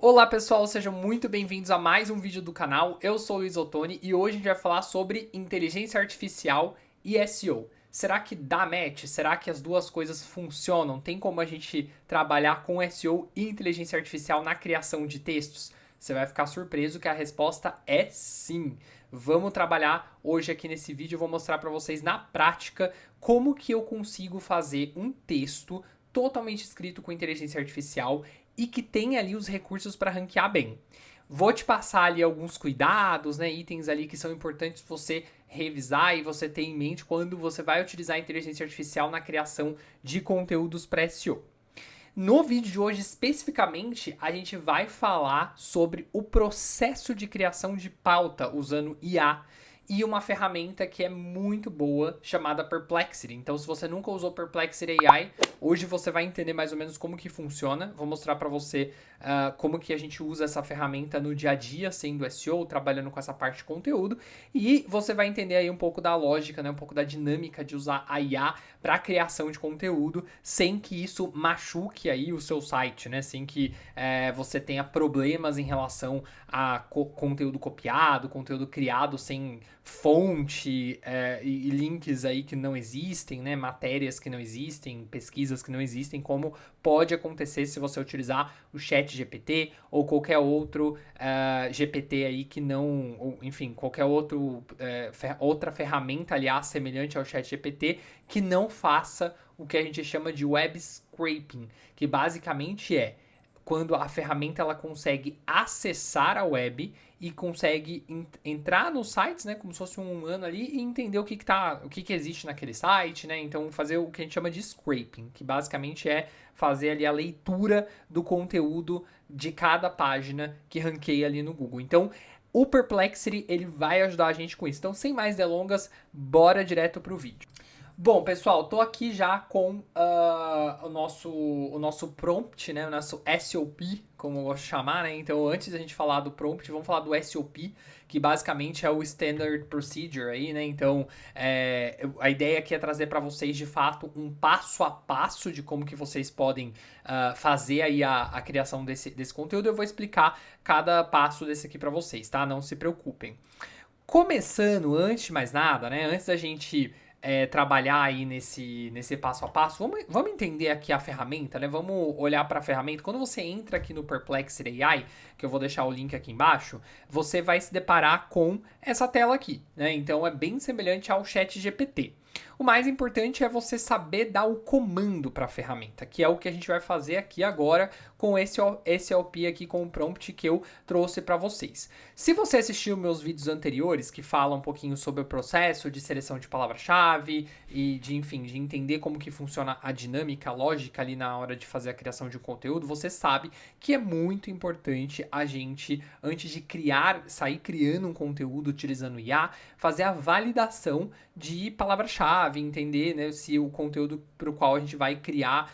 Olá pessoal, sejam muito bem-vindos a mais um vídeo do canal. Eu sou o Luiz Ottoni e hoje a gente vai falar sobre inteligência artificial e SEO. Será que dá match? Será que as duas coisas funcionam? Tem como a gente trabalhar com SEO e inteligência artificial na criação de textos? Você vai ficar surpreso que a resposta é sim. Vamos trabalhar hoje aqui nesse vídeo, eu vou mostrar para vocês na prática como que eu consigo fazer um texto totalmente escrito com inteligência artificial e que tem ali os recursos para ranquear bem. Vou te passar ali alguns cuidados, né, itens ali que são importantes você revisar e você ter em mente quando você vai utilizar a inteligência artificial na criação de conteúdos para SEO. No vídeo de hoje, especificamente, a gente vai falar sobre o processo de criação de pauta usando IA e uma ferramenta que é muito boa chamada Perplexity. Então, se você nunca usou Perplexity AI, hoje você vai entender mais ou menos como que funciona. Vou mostrar para você como que a gente usa essa ferramenta no dia a dia, sendo SEO, trabalhando com essa parte de conteúdo. E você vai entender aí um pouco da lógica, né, um pouco da dinâmica de usar a IA para criação de conteúdo, sem que isso machuque aí o seu site, né? Sem que você tenha problemas em relação a conteúdo copiado, conteúdo criado sem fonte e links aí que não existem, né? Matérias que não existem, pesquisas que não existem, como pode acontecer se você utilizar o Chat GPT ou qualquer outro GPT aí que não, ou, enfim, qualquer outra ferramenta, aliás, semelhante ao Chat GPT, que não faça o que a gente chama de web scraping, que basicamente é quando a ferramenta ela consegue acessar a web e consegue entrar nos sites, né, como se fosse um humano ali e entender o que existe naquele site, né? Então fazer o que a gente chama de scraping, que basicamente é fazer ali a leitura do conteúdo de cada página que ranqueia ali no Google. Então, o Perplexity ele vai ajudar a gente com isso. Então, sem mais delongas, bora direto pro vídeo. Bom, pessoal, tô aqui já com o nosso prompt, né? O nosso SOP, como eu gosto de chamar, né? Então, antes da gente falar do prompt, vamos falar do SOP, que basicamente é o Standard Procedure aí, né? Então, a ideia aqui é trazer para vocês, de fato, um passo a passo de como que vocês podem fazer aí a criação desse conteúdo. Eu vou explicar cada passo desse aqui para vocês, tá? Não se preocupem. Começando, antes de mais nada, né? Antes da gente trabalhar aí nesse passo a passo, vamos entender aqui a ferramenta, né? Vamos olhar para a ferramenta. Quando você entra aqui no Perplexity AI, que eu vou deixar o link aqui embaixo, você vai se deparar com essa tela aqui, né? Então é bem semelhante ao Chat GPT. O mais importante é você saber dar o comando para a ferramenta, que é o que a gente vai fazer aqui agora com esse SLP aqui com o prompt que eu trouxe para vocês. Se você assistiu meus vídeos anteriores que falam um pouquinho sobre o processo de seleção de palavra-chave e de, enfim, de entender como que funciona a dinâmica, a lógica ali na hora de fazer a criação de um conteúdo, você sabe que é muito importante a gente, antes de sair criando um conteúdo utilizando IA, fazer a validação de palavra-chave, entender, né, se o conteúdo para o qual a gente vai criar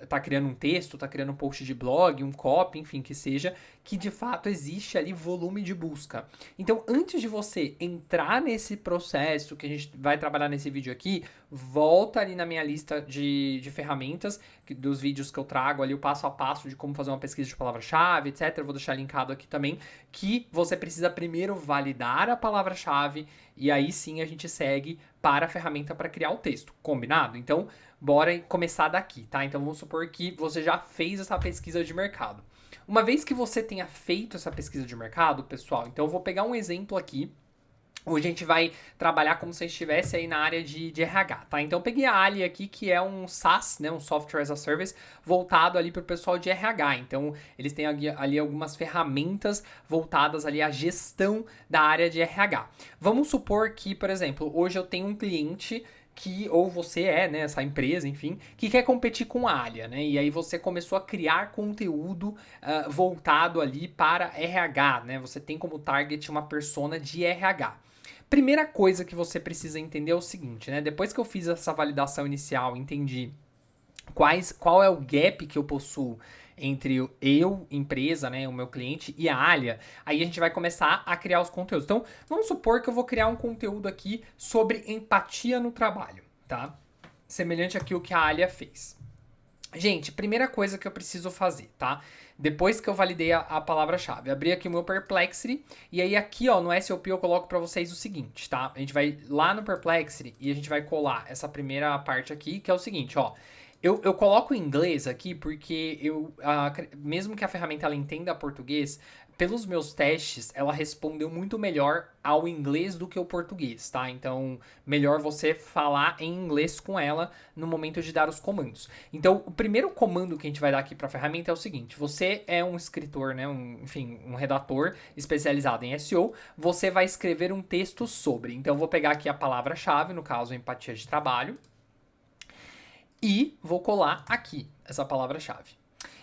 tá criando um texto, tá criando um post de blog, um copy, enfim, que seja, que de fato existe ali volume de busca. Então, antes de você entrar nesse processo que a gente vai trabalhar nesse vídeo aqui, volta ali na minha lista de ferramentas, dos vídeos que eu trago ali, o passo a passo de como fazer uma pesquisa de palavra-chave, etc. Eu vou deixar linkado aqui também, que você precisa primeiro validar a palavra-chave e aí sim a gente segue para a ferramenta para criar o texto, combinado? Então, bora começar daqui, tá? Então vamos supor que você já fez essa pesquisa de mercado. Uma vez que você tenha feito essa pesquisa de mercado, pessoal, então eu vou pegar um exemplo aqui. Hoje a gente vai trabalhar como se a gente estivesse aí na área de RH, tá? Então eu peguei a Ali aqui, que é um SaaS, né, um Software as a Service, voltado ali para o pessoal de RH. Então eles têm ali algumas ferramentas voltadas ali à gestão da área de RH. Vamos supor que, por exemplo, hoje eu tenho um cliente ou você né, essa empresa, enfim, que quer competir com a Alia, né? E aí você começou a criar conteúdo voltado ali para RH, né? Você tem como target uma persona de RH. Primeira coisa que você precisa entender é o seguinte, né? Depois que eu fiz essa validação inicial, entendi qual é o gap que eu possuo entre eu, empresa, né, o meu cliente e a Alia, aí a gente vai começar a criar os conteúdos. Então, vamos supor que eu vou criar um conteúdo aqui sobre empatia no trabalho, tá? Semelhante àquilo que a Alia fez. Gente, primeira coisa que eu preciso fazer, tá? Depois que eu validei a palavra-chave. Abri aqui o meu Perplexity. E aí aqui, ó, no SOP eu coloco pra vocês o seguinte, tá? A gente vai lá no Perplexity e a gente vai colar essa primeira parte aqui, que é o seguinte, ó. Eu coloco em inglês aqui porque mesmo que a ferramenta ela entenda português, pelos meus testes, ela respondeu muito melhor ao inglês do que o português, tá? Então, melhor você falar em inglês com ela no momento de dar os comandos. Então, o primeiro comando que a gente vai dar aqui para a ferramenta é o seguinte: você é um escritor, né? Enfim, um redator especializado em SEO. Você vai escrever um texto sobre. Então, eu vou pegar aqui a palavra-chave, no caso, empatia de trabalho, e vou colar aqui essa palavra-chave.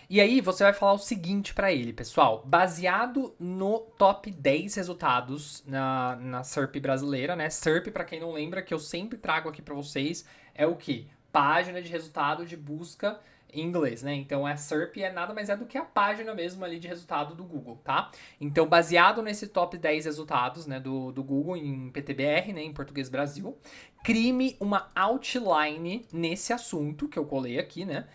E aí você vai falar o seguinte para ele, pessoal, baseado no top 10 resultados na SERP brasileira, né? SERP, para quem não lembra, que eu sempre trago aqui para vocês, é o que? Página de resultado de busca em inglês, né? Então a SERP é nada mais é do que a página mesmo ali de resultado do Google, tá? Então, baseado nesse top 10 resultados, né, do Google em PTBR, né, em Português Brasil, crie uma outline nesse assunto que eu colei aqui, né?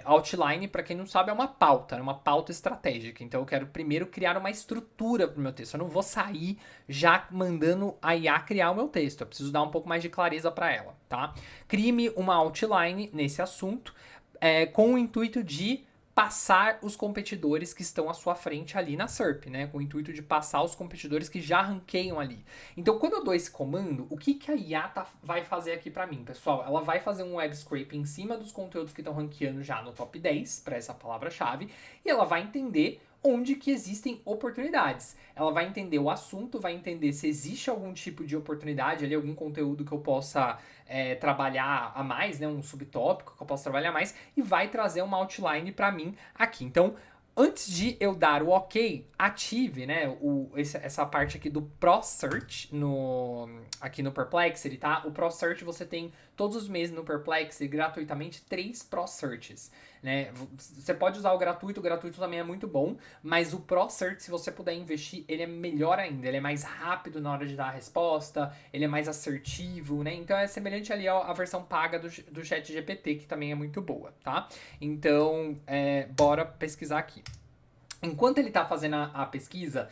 Outline, para quem não sabe, é uma pauta estratégica. Então eu quero primeiro criar uma estrutura para o meu texto. Eu não vou sair já mandando a IA criar o meu texto. Eu preciso dar um pouco mais de clareza para ela, tá? Crie uma outline nesse assunto com o intuito de passar os competidores que estão à sua frente ali na SERP, né? Com o intuito de passar os competidores que já ranqueiam ali. Então, quando eu dou esse comando, o que a IA vai fazer aqui para mim, pessoal? Ela vai fazer um web scraping em cima dos conteúdos que estão ranqueando já no top 10 para essa palavra-chave e ela vai entender onde que existem oportunidades. Ela vai entender o assunto, vai entender se existe algum tipo de oportunidade ali, algum conteúdo que eu possa trabalhar a mais, né, um subtópico que eu possa trabalhar mais, e vai trazer uma outline para mim aqui. Então, antes de eu dar o ok, ative, né, essa parte aqui do Pro Search aqui no Perplexity, tá? O Pro Search você tem todos os meses no Perplexity gratuitamente 3 Pro Searches, né? Você pode usar o gratuito também é muito bom, mas o Pro Search, se você puder investir, ele é melhor ainda, ele é mais rápido na hora de dar a resposta, ele é mais assertivo, né? Então é semelhante ali à versão paga do ChatGPT, que também é muito boa, tá? Então, bora pesquisar aqui. Enquanto ele está fazendo a pesquisa,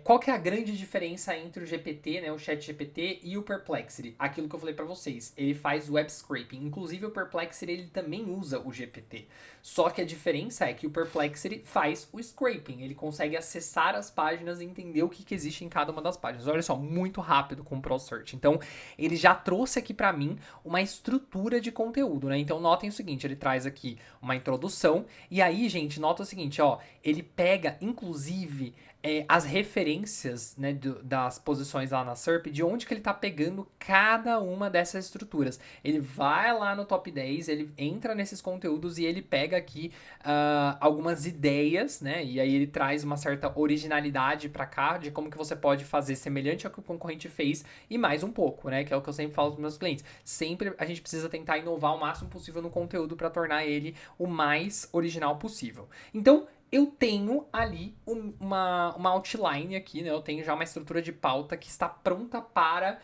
qual que é a grande diferença entre o GPT, né, o ChatGPT e o Perplexity? Aquilo que eu falei para vocês, ele faz web scraping. Inclusive o Perplexity ele também usa o GPT. Só que a diferença é que o Perplexity faz o scraping. Ele consegue acessar as páginas e entender o que existe em cada uma das páginas. Olha só, muito rápido com o Pro Search. Então, ele já trouxe aqui para mim uma estrutura de conteúdo, né? Então, notem o seguinte, ele traz aqui uma introdução e aí, gente, nota o seguinte, ó, ele pega, inclusive, as referências, né, das posições lá na SERP, de onde que ele tá pegando cada uma dessas estruturas. Ele vai lá no top 10, ele entra nesses conteúdos e ele pega aqui algumas ideias, né, e aí ele traz uma certa originalidade para cá, de como que você pode fazer semelhante ao que o concorrente fez e mais um pouco, né, que é o que eu sempre falo para meus clientes. Sempre a gente precisa tentar inovar o máximo possível no conteúdo para tornar ele o mais original possível. Então, eu tenho ali uma outline aqui, né? Eu tenho já uma estrutura de pauta que está pronta para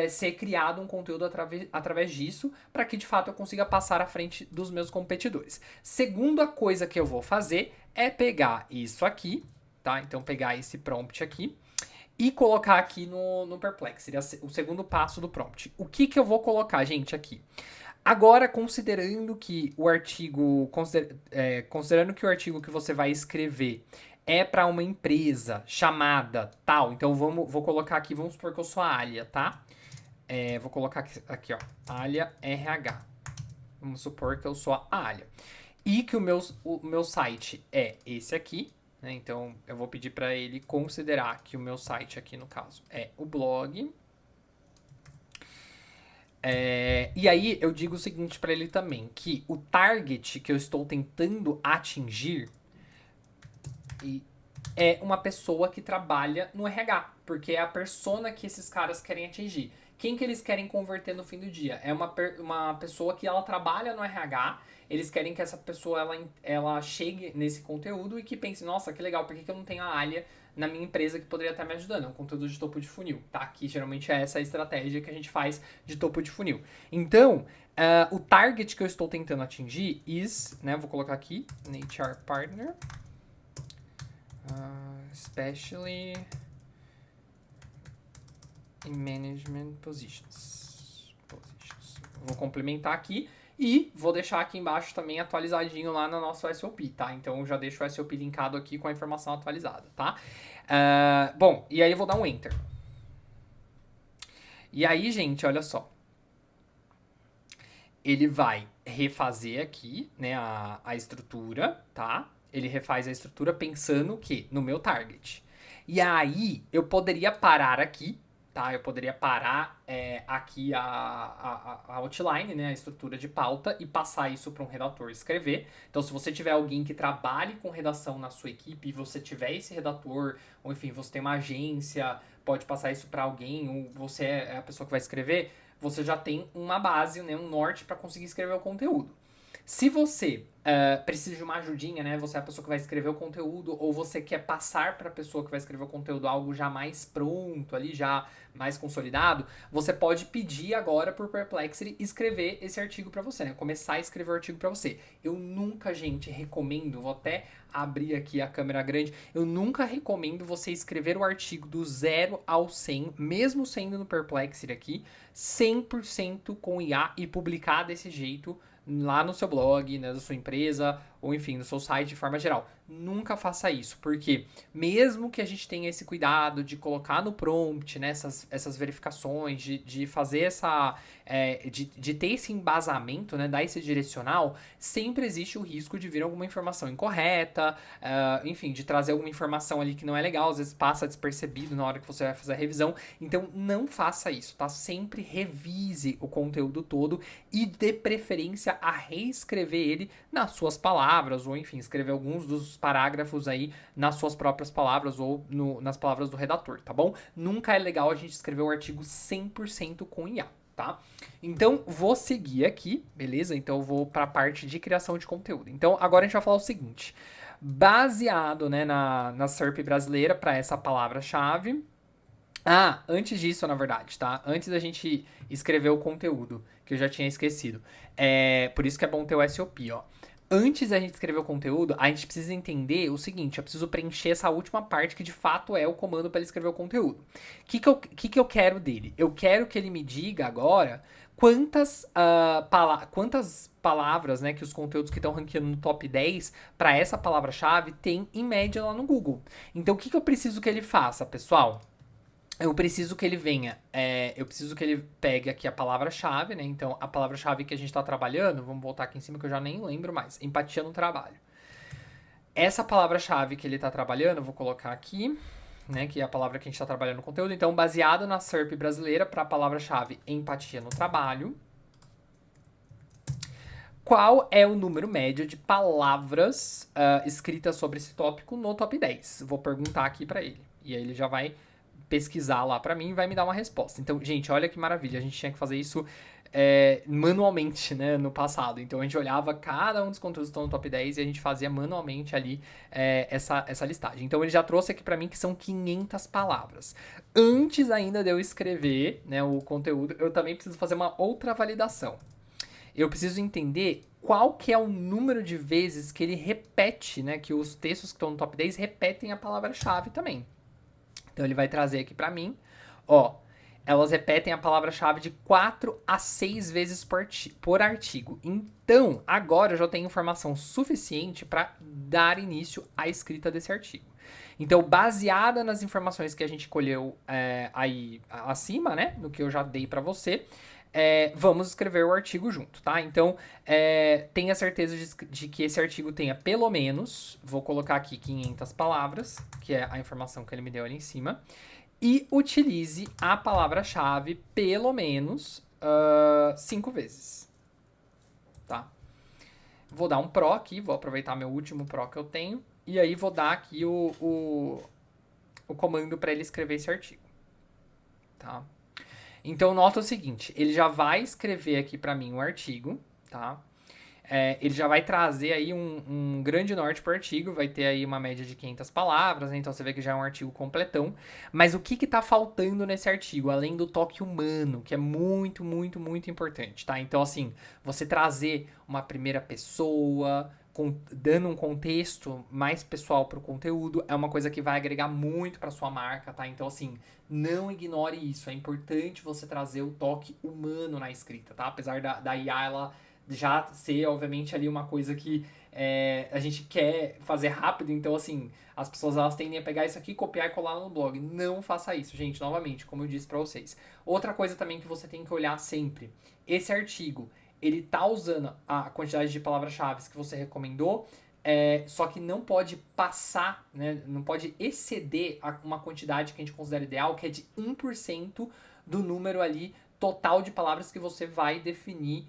ser criado um conteúdo através disso, para que de fato eu consiga passar à frente dos meus competidores. Segunda coisa que eu vou fazer é pegar isso aqui, tá? Então pegar esse prompt aqui e colocar aqui no Perplexity, o segundo passo do prompt. O que eu vou colocar, gente, aqui? Agora, considerando que o artigo que você vai escrever é para uma empresa chamada tal, então vou colocar aqui, vamos supor que eu sou a Alia, tá? Vou colocar aqui, ó, Alia RH. Vamos supor que eu sou a Alia. E que o meu site é esse aqui, né? Então, eu vou pedir para ele considerar que o meu site aqui, no caso, é o blog. E aí eu digo o seguinte para ele também, que o target que eu estou tentando atingir é uma pessoa que trabalha no RH, porque é a persona que esses caras querem atingir. Quem que eles querem converter no fim do dia? É uma pessoa que ela trabalha no RH, eles querem que essa pessoa ela chegue nesse conteúdo e que pense, nossa, que legal, por que eu não tenho a Alia na minha empresa que poderia estar me ajudando? É um conteúdo de topo de funil, tá? Que geralmente é essa a estratégia que a gente faz de topo de funil. Então, O target que eu estou tentando atingir is, né, vou colocar aqui, an HR partner, especially in management positions. Vou complementar aqui e vou deixar aqui embaixo também atualizadinho lá no nosso SOP, tá? Então eu já deixo o SOP linkado aqui com a informação atualizada, tá? Bom, e aí eu vou dar um Enter. E aí, gente, olha só. Ele vai refazer aqui, né, a estrutura, tá? Ele refaz a estrutura pensando que no meu target. E aí, eu poderia parar aqui, tá? Eu poderia parar aqui a outline, né, a estrutura de pauta e passar isso para um redator escrever. Então, se você tiver alguém que trabalhe com redação na sua equipe e você tiver esse redator, ou enfim, você tem uma agência, pode passar isso para alguém, ou você é a pessoa que vai escrever, você já tem uma base, né, um norte para conseguir escrever o conteúdo. Se você precisa de uma ajudinha, né? Você é a pessoa que vai escrever o conteúdo, ou você quer passar para a pessoa que vai escrever o conteúdo algo já mais pronto ali, já mais consolidado, você pode pedir agora por Perplexity escrever esse artigo para você, né? Começar a escrever o artigo para você. Eu nunca, gente, recomendo, vou até abrir aqui a câmera grande, eu nunca recomendo você escrever o artigo do 0 ao 100, mesmo sendo no Perplexity aqui, 100% com IA e publicar desse jeito lá no seu blog, né, da sua empresa, ou enfim, no seu site de forma geral. Nunca faça isso, porque mesmo que a gente tenha esse cuidado de colocar no prompt, né, essas verificações, de fazer essa... de ter esse embasamento, né, dar esse direcional, sempre existe o risco de vir alguma informação incorreta, enfim, de trazer alguma informação ali que não é legal, às vezes passa despercebido na hora que você vai fazer a revisão. Então, não faça isso, tá? Sempre revise o conteúdo todo e dê preferência a reescrever ele nas suas palavras, ou enfim, escrever alguns dos parágrafos aí nas suas próprias palavras ou nas palavras do redator, tá bom? Nunca é legal a gente escrever um artigo 100% com IA, tá? Então, vou seguir aqui, beleza? Então, eu vou para a parte de criação de conteúdo. Então, agora a gente vai falar o seguinte. Baseado, né, na SERP brasileira para essa palavra-chave... antes disso, na verdade, tá? Antes da gente escrever o conteúdo, que eu já tinha esquecido. Por isso que é bom ter o SOP, ó. Antes da gente escrever o conteúdo, a gente precisa entender o seguinte, eu preciso preencher essa última parte que de fato é o comando para ele escrever o conteúdo. O que eu quero dele? Eu quero que ele me diga agora quantas palavras, né, que os conteúdos que estão ranqueando no top 10 para essa palavra-chave tem em média lá no Google. Então, o que eu preciso que ele faça, pessoal? Eu preciso que ele venha, eu preciso que ele pegue aqui a palavra-chave, né? Então, a palavra-chave que a gente está trabalhando, vamos voltar aqui em cima que eu já nem lembro mais, empatia no trabalho. Essa palavra-chave que ele está trabalhando, eu vou colocar aqui, né? Que é a palavra que a gente está trabalhando no conteúdo. Então, baseado na SERP brasileira para a palavra-chave empatia no trabalho, qual é o número médio de palavras escritas sobre esse tópico no top 10? Vou perguntar aqui para ele. E aí ele já vai pesquisar lá pra mim e vai me dar uma resposta. Então, gente, olha que maravilha. A gente tinha que fazer isso manualmente, né, no passado. Então, a gente olhava cada um dos conteúdos que estão no top 10 e a gente fazia manualmente ali essa listagem. Então, ele já trouxe aqui pra mim que são 500 palavras. Antes ainda de eu escrever, né, o conteúdo, eu também preciso fazer uma outra validação. Eu preciso entender qual que é o número de vezes que ele repete, né, que os textos que estão no top 10 repetem a palavra-chave também. Então, ele vai trazer aqui pra mim, ó, elas repetem a palavra-chave de 4 a 6 vezes por artigo. Então, agora eu já tenho informação suficiente para dar início à escrita desse artigo. Então, baseada nas informações que a gente colheu aí acima, né, no que eu já dei para você, vamos escrever o artigo junto, tá? Então, tenha certeza de que esse artigo tenha pelo menos, vou colocar aqui 500 palavras, que é a informação que ele me deu ali em cima, e utilize a palavra-chave pelo menos 5 vezes, tá? Vou dar um PRO aqui, vou aproveitar meu último PRO que eu tenho, e aí vou dar aqui o comando para ele escrever esse artigo, tá? Então, nota o seguinte, ele já vai escrever aqui para mim um artigo, tá? ele já vai trazer aí um grande norte pro artigo, vai ter aí uma média de 500 palavras, né? Então você vê que já é um artigo completão. Mas o que tá faltando nesse artigo, além do toque humano, que é muito, muito, muito importante, tá? Então, assim, você trazer uma primeira pessoa, dando um contexto mais pessoal pro conteúdo, é uma coisa que vai agregar muito pra sua marca, tá? Então, assim, não ignore isso. É importante você trazer o toque humano na escrita, tá? Apesar da IA, ela já ser, obviamente, ali uma coisa que a gente quer fazer rápido, então, assim, as pessoas elas tendem a pegar isso aqui, copiar e colar no blog. Não faça isso, gente, novamente, como eu disse pra vocês. Outra coisa também que você tem que olhar sempre, esse artigo, ele tá usando a quantidade de palavras-chave que você recomendou, só que não pode passar, né, não pode exceder uma quantidade que a gente considera ideal, que é de 1% do número ali total de palavras que você vai definir,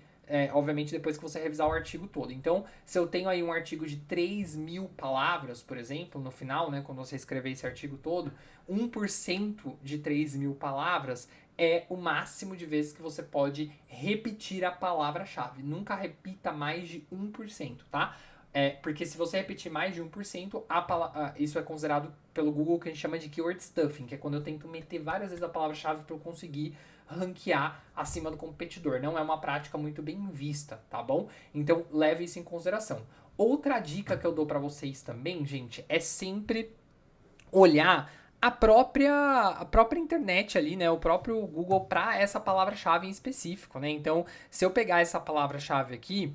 obviamente depois que você revisar o artigo todo. Então, se eu tenho aí um artigo de 3.000 palavras, por exemplo, no final, né, quando você escrever esse artigo todo, 1% de 3.000 palavras é o máximo de vezes que você pode repetir a palavra-chave. Nunca repita mais de 1%, tá? Porque se você repetir mais de 1%, isso é considerado pelo Google que a gente chama de keyword stuffing, que é quando eu tento meter várias vezes a palavra-chave para eu conseguir ranquear acima do competidor. Não é uma prática muito bem vista, tá bom? Então leve isso em consideração. Outra dica que eu dou para vocês também, gente, é sempre olhar a própria internet ali, né, o próprio Google para essa palavra-chave em específico, né? Então, se eu pegar essa palavra-chave aqui,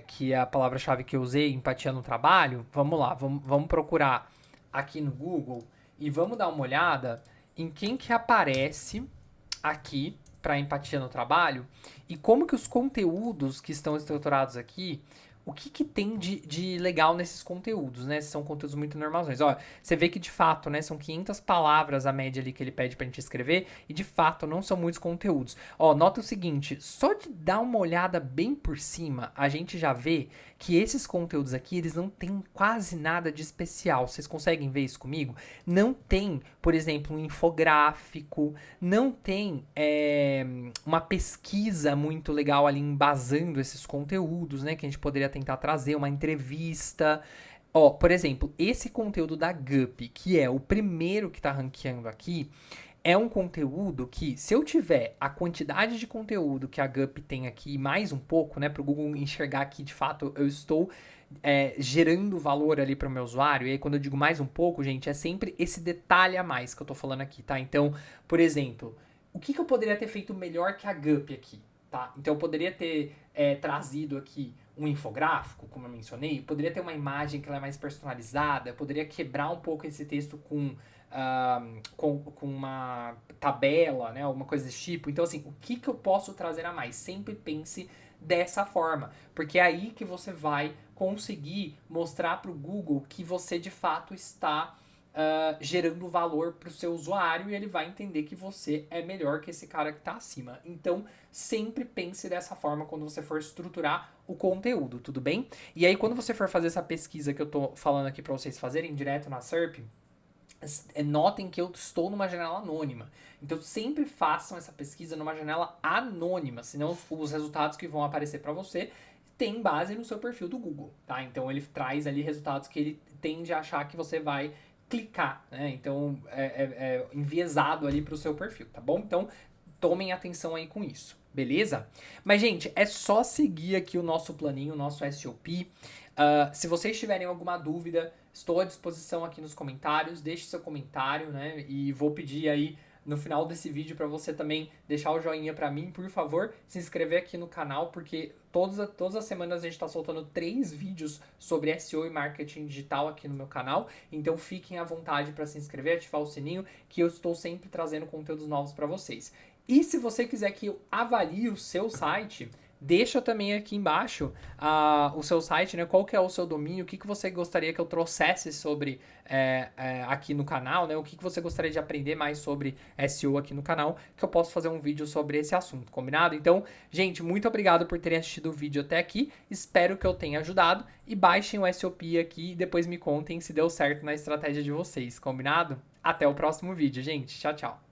que é a palavra-chave que eu usei, empatia no trabalho, vamos lá, vamos procurar aqui no Google e vamos dar uma olhada em quem que aparece aqui para empatia no trabalho e como que os conteúdos que estão estruturados aqui, o que tem de legal nesses conteúdos, né? São conteúdos muito normais. Ó, você vê que de fato, né, são 500 palavras a média ali que ele pede pra gente escrever e de fato não são muitos conteúdos. Ó, nota o seguinte, só de dar uma olhada bem por cima, a gente já vê que esses conteúdos aqui, eles não têm quase nada de especial. Vocês conseguem ver isso comigo? Não tem, por exemplo, um infográfico, não tem uma pesquisa muito legal ali embasando esses conteúdos, né? Que a gente poderia tentar trazer, uma entrevista. Ó, por exemplo, esse conteúdo da Gup, que é o primeiro que tá ranqueando aqui, é um conteúdo que, se eu tiver a quantidade de conteúdo que a Gup tem aqui, mais um pouco, né, para o Google enxergar que de fato eu estou gerando valor ali para o meu usuário, e aí quando eu digo mais um pouco, gente, é sempre esse detalhe a mais que eu tô falando aqui, tá? Então, por exemplo, o que eu poderia ter feito melhor que a Gup aqui, tá? Então, eu poderia ter trazido aqui um infográfico, como eu mencionei, eu poderia ter uma imagem que ela é mais personalizada, eu poderia quebrar um pouco esse texto com uma tabela, né, alguma coisa desse tipo. Então, assim, o que eu posso trazer a mais? Sempre pense dessa forma, porque é aí que você vai conseguir mostrar para o Google que você de fato está gerando valor para o seu usuário e ele vai entender que você é melhor que esse cara que está acima. Então, sempre pense dessa forma quando você for estruturar o conteúdo, tudo bem? E aí, quando você for fazer essa pesquisa que eu tô falando aqui para vocês fazerem direto na SERP, notem que eu estou numa janela anônima. Então sempre façam essa pesquisa numa janela anônima, senão os resultados que vão aparecer para você têm base no seu perfil do Google, tá? Então ele traz ali resultados que ele tende a achar que você vai clicar, né? Então é enviesado ali para o seu perfil, tá bom? Então tomem atenção aí com isso, beleza? Mas, gente, é só seguir aqui o nosso planinho, o nosso SOP. Se vocês tiverem alguma dúvida, estou à disposição aqui nos comentários. Deixe seu comentário, né? E vou pedir aí no final desse vídeo para você também deixar o joinha para mim, por favor, se inscrever aqui no canal, porque todas as semanas a gente está soltando 3 vídeos sobre SEO e marketing digital aqui no meu canal. Então fiquem à vontade para se inscrever, ativar o sininho, que eu estou sempre trazendo conteúdos novos para vocês. E se você quiser que eu avalie o seu site, deixa também aqui embaixo o seu site, né? Qual que é o seu domínio, o que você gostaria que eu trouxesse sobre aqui no canal, né? O que você gostaria de aprender mais sobre SEO aqui no canal, que eu posso fazer um vídeo sobre esse assunto, combinado? Então, gente, muito obrigado por terem assistido o vídeo até aqui, espero que eu tenha ajudado e baixem o SEOP aqui e depois me contem se deu certo na estratégia de vocês, combinado? Até o próximo vídeo, gente. Tchau, tchau.